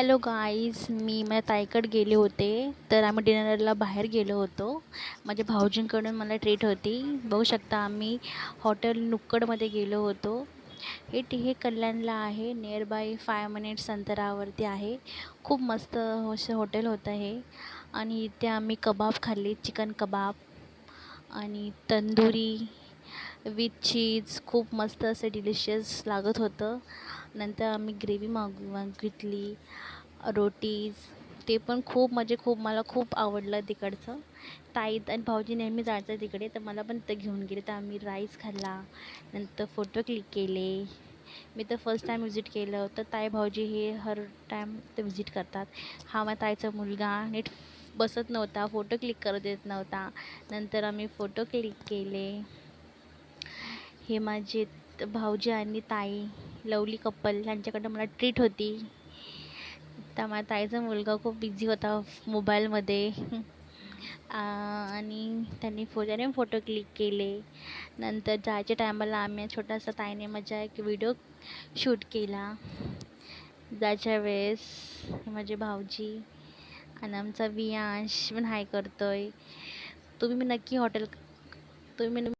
Hello guys, मी माझ्या ताईकडे गेले होते. तर आम्ही डिनरला बाहेर गेलो होतो. माझ्या भाऊजींकडून मला ट्रीट होती. बघू शकता आम्ही हॉटेल नुक्कडमध्ये गेलो होतो. हे कल्याणला आहे. नियर बाय 5 मिनिट्स अंतरावरती आहे. खूप मस्त असं हॉटेल होतं हे. आणि इथे आम्ही कबाब खाल्ले, चिकन कबाब आणि तंदुरी विथ चीज. खूप मस्त असं डिलिशियस लागत होतं. नंतर आम्ही ग्रेव्ही मागितली, रोटीज. ते पण खूप म्हणजे खूप मला खूप आवडलं तिकडचं. ताई आणि भाऊजी नेहमी जायचं तिकडे, तर मला पण ते घेऊन गेले. तर आम्ही राईस खाल्ला, नंतर फोटो क्लिक केले. मी तर फर्स्ट टाईम विजिट केलं. तर ताई भाऊजी हे हर टाईम ते विजिट करतात. हा माझ्या ताईचा मुलगा नीट बसत नव्हता, फोटो क्लिक करू देत नव्हता. नंतर आम्ही फोटो क्लिक केले. हे माझे भाऊजी आणि ताई लवली कपल, त्यांच्याकडनं मला ट्रीट होती. तर माझ्या ताईचा मुलगा खूप बिझी होता मोबाईलमध्ये. आणि त्याने फोटो क्लिक केले. नंतर जायच्या टायमाला आम्ही छोटासा ताईने माझा एक व्हिडिओ शूट केला जायच्या वेळेस. माझे भाऊजी आणि आमचा वियांश पण हाय करतोय. तुम्ही नक्की हॉटेल तुम्ही